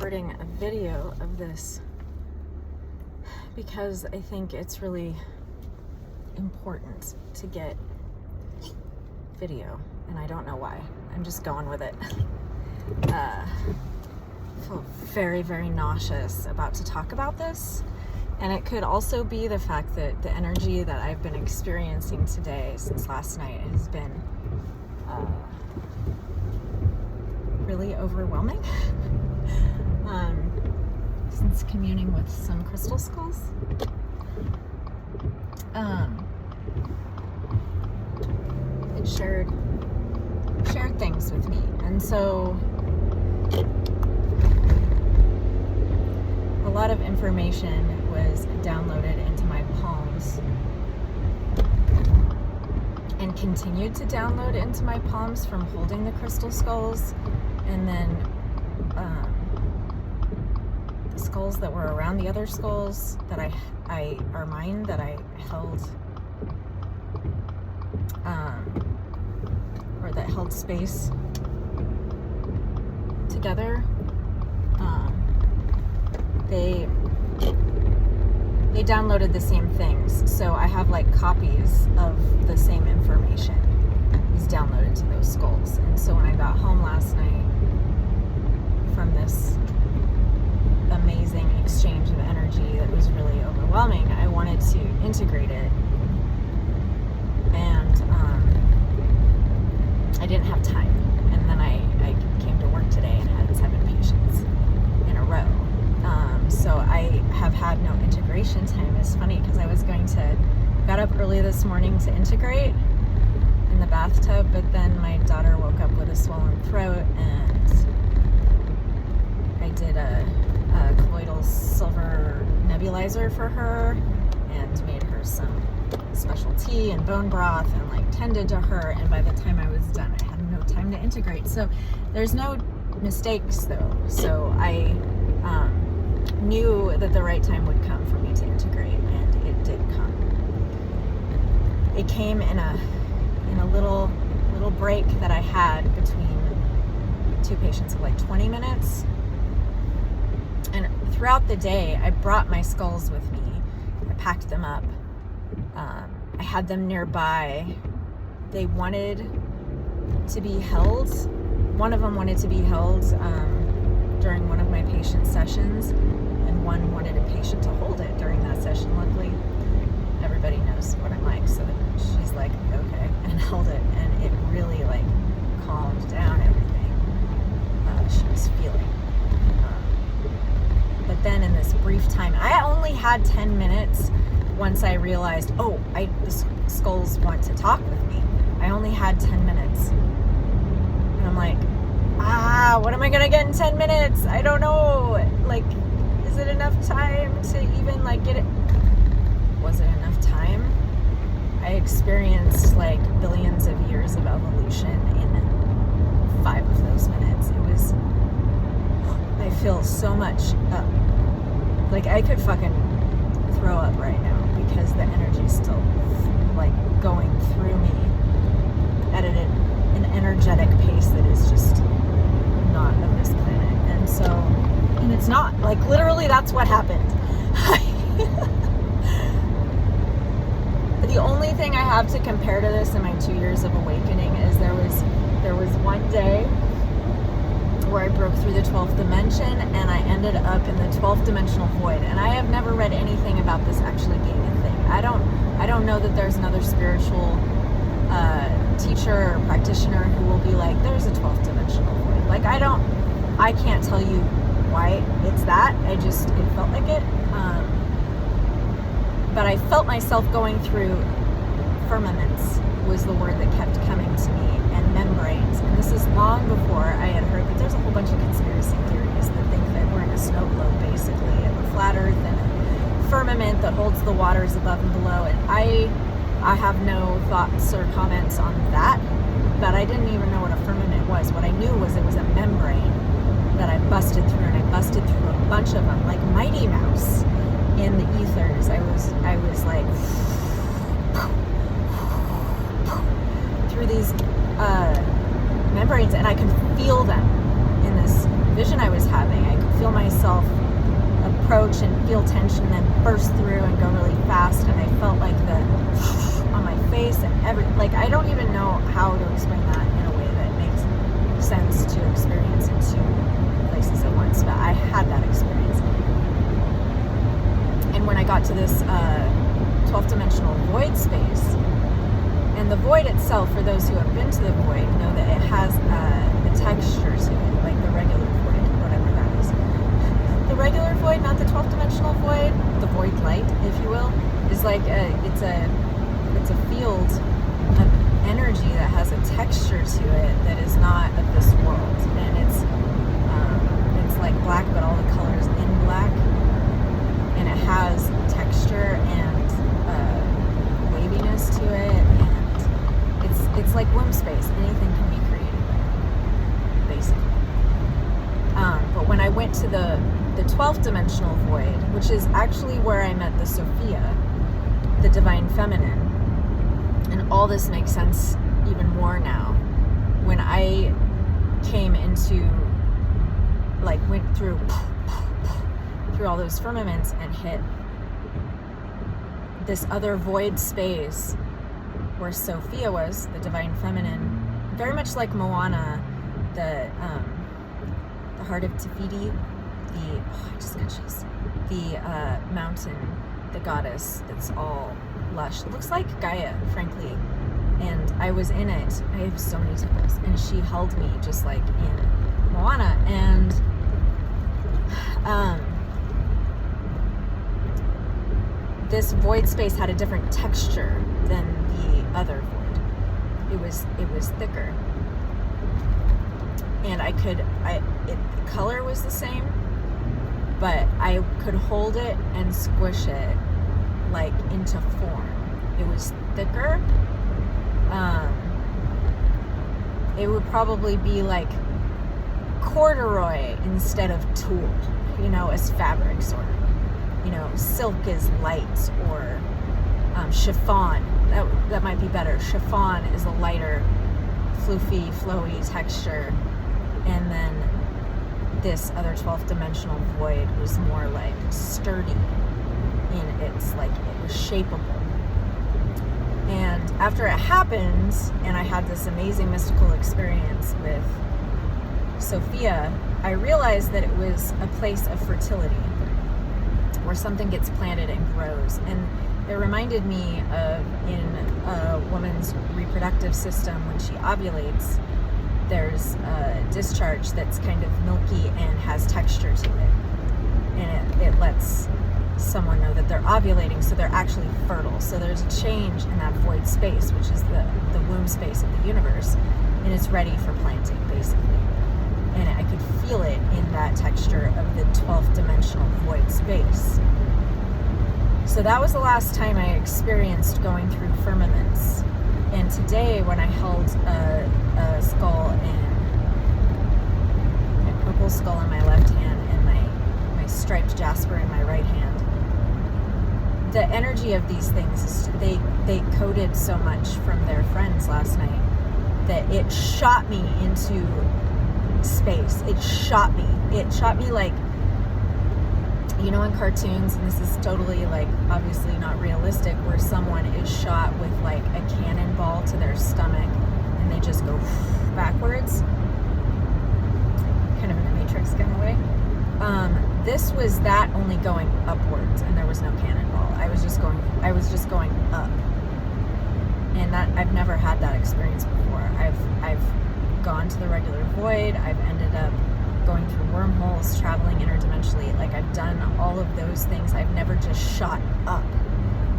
recording a video of this because I think it's really important to get video, and I don't know why. I'm just going with it. I feel very, very nauseous about to talk about this, and it could also be the fact that the energy that I've been experiencing today since last night has been really overwhelming. Since communing with some crystal skulls. It shared things with me, and so a lot of information was downloaded into my palms and continued to download into my palms from holding the crystal skulls, and then the skulls that were around the other skulls that are mine, that I held, or that held space together. They downloaded the same things, so I have like copies of the same information is downloaded to those skulls. And so when I got home last night from this amazing exchange of energy that was really overwhelming, I wanted to integrate it, and I didn't have time. And then I came to work today and had 7 patients in a row. So I have had no integration time. It's funny because I was got up early this morning to integrate in the bathtub, but then my daughter woke up with a swollen throat, and I did a colloidal silver nebulizer for her and made her some special tea and bone broth and like tended to her, and by the time I was done I had no time to integrate. So there's no mistakes though, so I knew that the right time would come for me to integrate, and it did come. It came in a little break that I had between 2 patients of like 20 minutes. And throughout the day, I brought my skulls with me. I packed them up. I had them nearby. They wanted to be held. One of them wanted to be held during one of my patient sessions, and one wanted a patient to hold it during that session. Luckily, everybody knows what I'm like, so that she's like, okay, and held it, and it really like calmed down everything she was feeling. But then in this brief time, I only had 10 minutes once I realized, the skulls want to talk with me. I only had 10 minutes. And I'm like, what am I going to get in 10 minutes? I don't know. Like, is it enough time to even like get it? Was it enough time? I experienced like billions of years of evolution in 5 of those minutes. I feel so much like I could fucking throw up right now because the energy's still like going through me at an energetic pace that is just not of this planet. And it's not, like, literally that's what happened. The only thing I have to compare to this in my 2 years of awakening is there was one day where I broke through the 12th dimension, and I ended up in the 12th dimensional void. And I have never read anything about this actually being a thing. I don't know that there's another spiritual teacher or practitioner who will be like, there's a 12th dimensional void. Like, I can't tell you why it's that. It felt like it. But I felt myself going through firmaments was the word that kept coming to me, and membranes. And this is long before I had heard that there's a whole bunch of conspiracy theories that think that we're in a snow globe, basically, and a flat earth and a firmament that holds the waters above and below. And I have no thoughts or comments on that, but I didn't even know what a firmament was. What I knew was it was a membrane that I busted through, and I busted through a bunch of them, like Mighty Mouse in the ethers. I was like through these membranes, and I could feel them in this vision I was having. I could feel myself approach and feel tension, then burst through and go really fast, and I felt like the on my face and like, I don't even know how to explain that in a way that makes sense to experience in two places at once, but I had that experience. And when I got to this 12th dimensional void space, and the void itself, for those who have been to the void, know that it has a texture to it, like the regular void, whatever that is. The regular void, not the 12th dimensional void, the void light, if you will, is like it's a field of energy that has a texture to it that is not of this world, and it's like black, but all the colors in black, and it has texture and waviness to it, and it's like womb space. Anything can be created there, basically. But when I went to the 12th dimensional void, which is actually where I met the Sophia, the divine feminine, and all this makes sense even more now. When I came into, like, went through all those firmaments and hit this other void space where Sophia was, the divine feminine, very much like Moana, the heart of Tafiti, the mountain, the goddess that's all lush. It looks like Gaia, frankly. And I was in it. I have so many tickles. And she held me just like in Moana. And this void space had a different texture than the other void. It was thicker. And the color was the same, but I could hold it and squish it like into form. It was thicker. It would probably be like corduroy instead of tulle, as fabric, sort of. Silk is light, or chiffon. That might be better. Chiffon is a lighter, floofy, flowy texture. And then this other 12th dimensional void was more like sturdy in its, like, it was shapeable. And after it happened, and I had this amazing mystical experience with Sophia, I realized that it was a place of fertility where something gets planted and grows. And it reminded me of, in a woman's reproductive system, when she ovulates, there's a discharge that's kind of milky and has texture to it. And it lets someone know that they're ovulating, so they're actually fertile. So there's a change in that void space, which is the womb space of the universe, and it's ready for planting, basically. And I could feel it in that texture of the 12th dimensional void space. So that was the last time I experienced going through firmaments. And today, when I held a skull my purple skull in my left hand and my striped jasper in my right hand, the energy of these things, they coded so much from their friends last night that it shot me into space. It shot me like, in cartoons, and this is totally, like, obviously not realistic, where someone is shot with like a cannonball to their stomach and they just go backwards, kind of in a Matrix kind of way. This was that, only going upwards, and there was no cannonball. I was just going up. And that, I've never had that experience before. I've gone to the regular void. I've ended up going through wormholes, traveling interdimensionally. Like, I've done all of those things. I've never just shot up.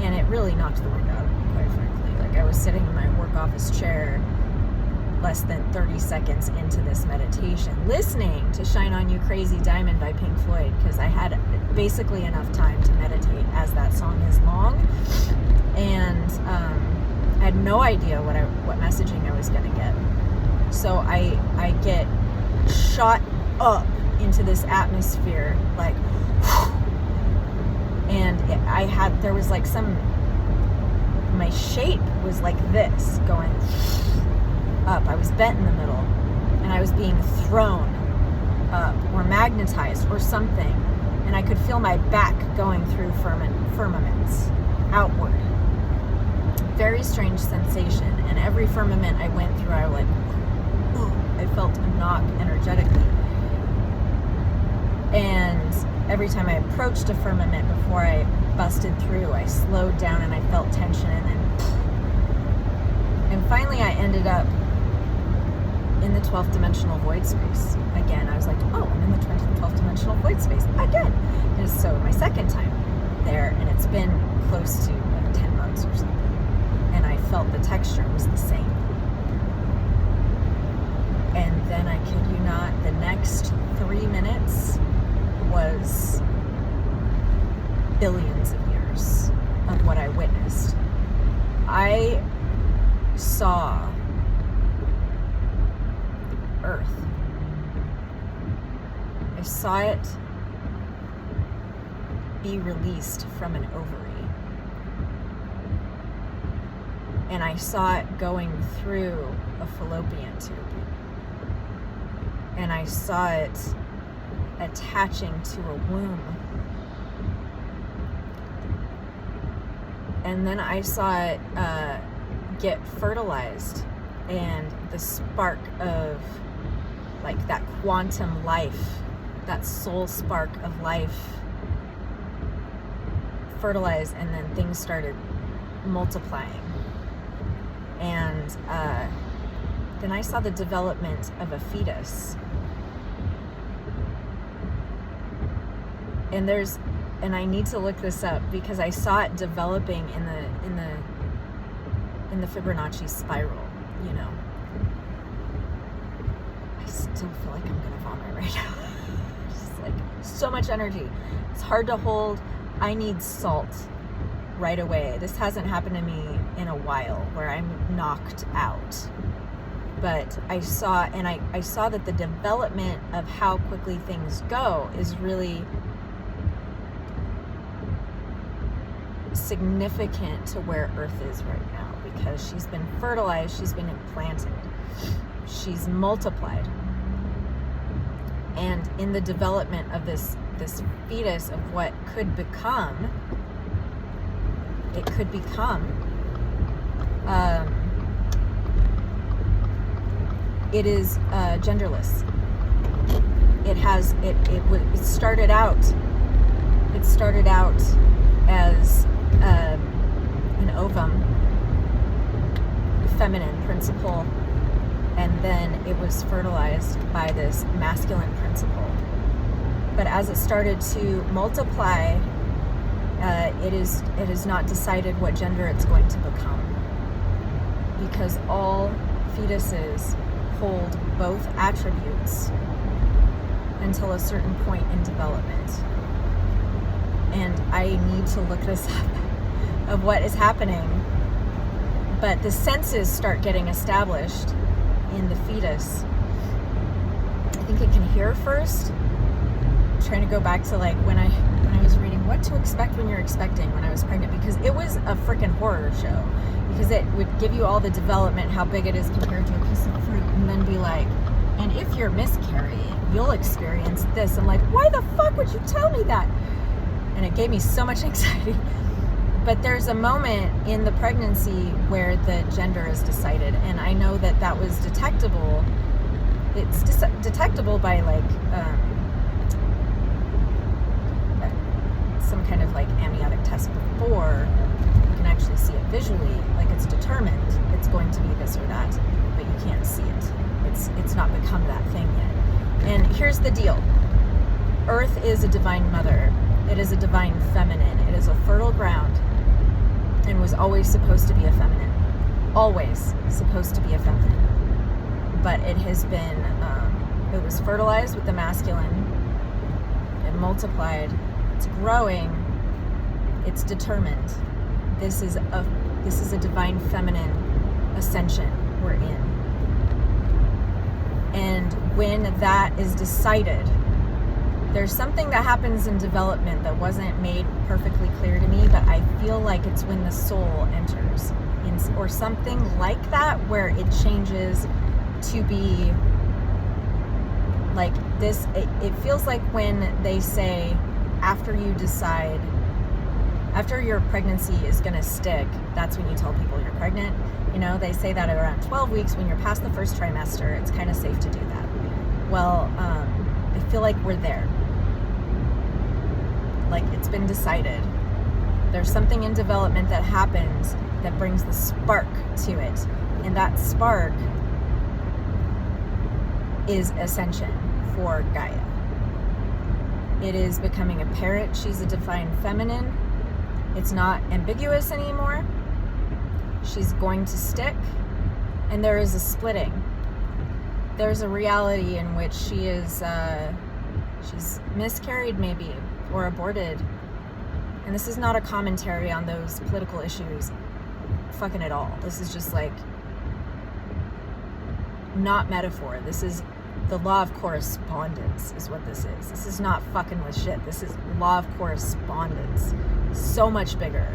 And it really knocked the wind out of me, quite frankly. Like, I was sitting in my work office chair less than 30 seconds into this meditation, listening to Shine On You Crazy Diamond by Pink Floyd, because I had basically enough time to meditate, as that song is long. And I had no idea what messaging I was going to get. So I get shot up into this atmosphere, like, and there was like my shape was like this, going up. I was bent in the middle, and I was being thrown up magnetized or something, and I could feel my back going through firmaments outward. Very strange sensation, and every firmament I went through, I was like, I felt a knock energetically. And every time I approached a firmament before I busted through, I slowed down and I felt tension, and finally I ended up in the 12th dimensional void space. Again, I was like, oh, I'm in the 12th dimensional void space again. And so my second time there, and it's been close to like 10 months or something. And I felt the texture was the same. And then, I kid you not, the next 3 minutes was billions of years of what I witnessed. I saw Earth. I saw it be released from an ovary. And I saw it going through a fallopian tube. And I saw it attaching to a womb. And then I saw it get fertilized, and the spark of like that quantum life, that soul spark of life fertilized, and then things started multiplying. And then I saw the development of a fetus. And I need to look this up because I saw it developing in the Fibonacci spiral, you know. I still feel like I'm gonna vomit right now. Just like so much energy. It's hard to hold. I need salt right away. This hasn't happened to me in a while where I'm knocked out. But I saw that the development of how quickly things go is really significant to where Earth is right now, because she's been fertilized, she's been implanted, she's multiplied. And in the development of this fetus of what could become, it could become it is genderless. It started out as an ovum, feminine principle, and then it was fertilized by this masculine principle. But as it started to multiply, it is not decided what gender it's going to become, because all fetuses hold both attributes until a certain point in development. And I need to look this up of what is happening. But the senses start getting established in the fetus. I think it can hear first. I'm trying to go back to like when I was reading What to Expect When You're Expecting when I was pregnant, because it was a freaking horror show, because it would give you all the development, how big it is compared to a piece of fruit, and then be like, and if you're miscarrying, you'll experience this. I'm like, why the fuck would you tell me that? And it gave me so much anxiety. But there's a moment in the pregnancy where the gender is decided, and I know that that was detectable. It's detectable by like some kind of like amniotic test before you can actually see it visually. Like it's determined it's going to be this or that, but you can't see it. It's not become that thing yet. And here's the deal. Earth is a divine mother. It is a divine feminine. It is a fertile ground, and was always supposed to be a feminine. Always supposed to be a feminine. But it has been, it was fertilized with the masculine. It multiplied. It's growing. It's determined. This is a divine feminine ascension we're in. And when that is decided, there's something that happens in development that wasn't made perfectly clear to me, but I feel like it's when the soul enters, or something like that, where it changes to be Like this, it feels like when they say after your pregnancy is going to stick, that's when you tell people you're pregnant. You know, they say that around 12 weeks, when you're past the first trimester, it's kind of safe to do that. Well, I feel like we're there. Like it's been decided. There's something in development that happens that brings the spark to it. And that spark is ascension for Gaia. It is becoming apparent she's a divine feminine. It's not ambiguous anymore. She's going to stick, and there is a splitting. There's a reality in which she is, she's miscarried maybe, or aborted. And this is not a commentary on those political issues fucking at all. This is just like, not metaphor. This is the law of correspondence is what this is. This is not fucking with shit. This is law of correspondence. So much bigger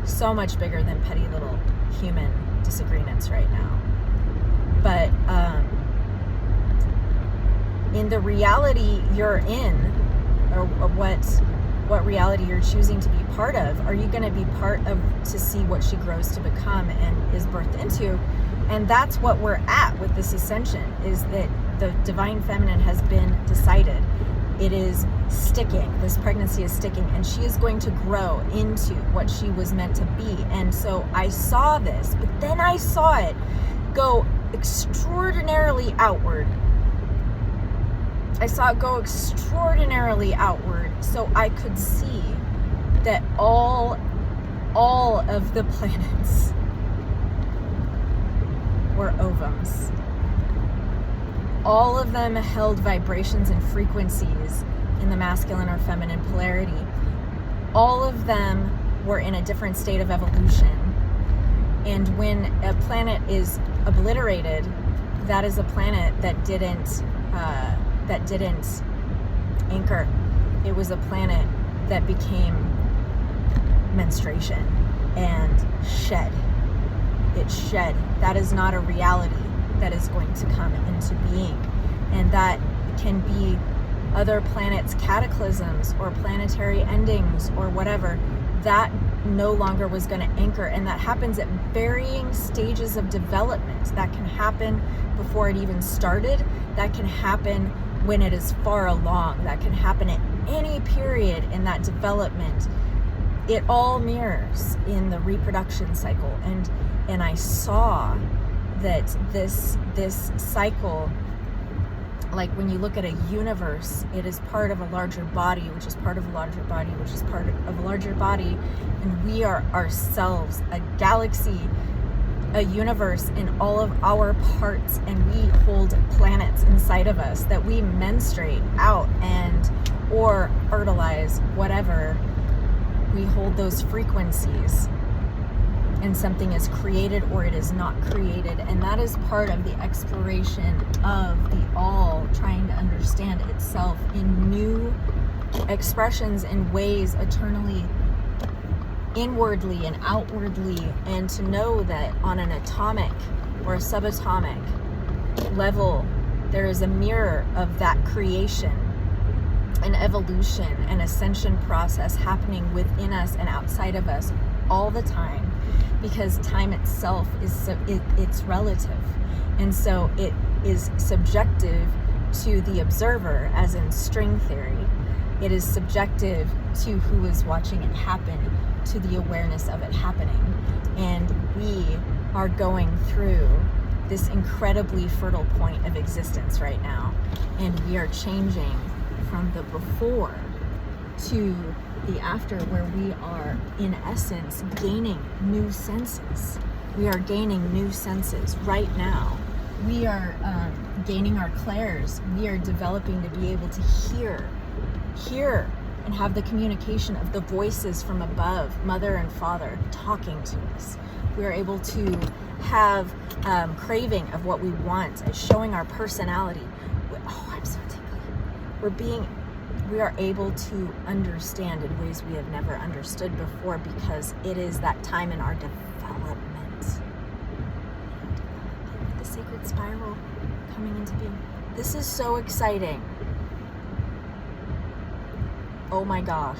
than petty little human disagreements right now. But in the reality you're in, or what reality you're choosing to be part of, are you going to be part of to see what she grows to become and is birthed into? And that's what we're at with this ascension, is that the divine feminine has been decided. It is sticking. This pregnancy is sticking, and she is going to grow into what she was meant to be. And so I saw this, but then I saw it go extraordinarily outward. I saw it go extraordinarily outward, so I could see that all of the planets were ovums. All of them held vibrations and frequencies in the masculine or feminine polarity. All of them were in a different state of evolution. And when a planet is obliterated, that is a planet that didn't anchor. It was a planet that became menstruation and shed. It shed. That is not a reality that is going to come into being. And that can be other planets' cataclysms or planetary endings or whatever. That no longer was going to anchor. And that happens at varying stages of development. That can happen before it even started. That can happen when it is far along. That can happen at any period in that development. It all mirrors in the reproduction cycle. And I saw that this cycle, like when you look at a universe, it is part of a larger body, which is part of a larger body, which is part of a larger body, and we are ourselves a galaxy, a universe in all of our parts, and we hold planets inside of us that we menstruate out and or fertilize, whatever. We hold those frequencies, and something is created or it is not created. And that is part of the exploration of the all trying to understand itself in new expressions and ways, eternally, inwardly and outwardly, and to know that on an atomic or a subatomic level, there is a mirror of that creation, an evolution, an ascension process happening within us and outside of us all the time. Because time itself it's relative, and so it is subjective to the observer, as in string theory. It is subjective to who is watching it happen, to the awareness of it happening. And we are going through this incredibly fertile point of existence right now, and we are changing from the before to the after, where we are in essence gaining new senses. We are gaining new senses right now. We are gaining our clairs. We are developing to be able to hear and have the communication of the voices from above, mother and father, talking to us. We are able to have craving of what we want, showing our personality. Oh, I'm so tingly. We are able to understand in ways we have never understood before, because it is that time in our development. The sacred spiral coming into being. This is so exciting. Oh my gosh.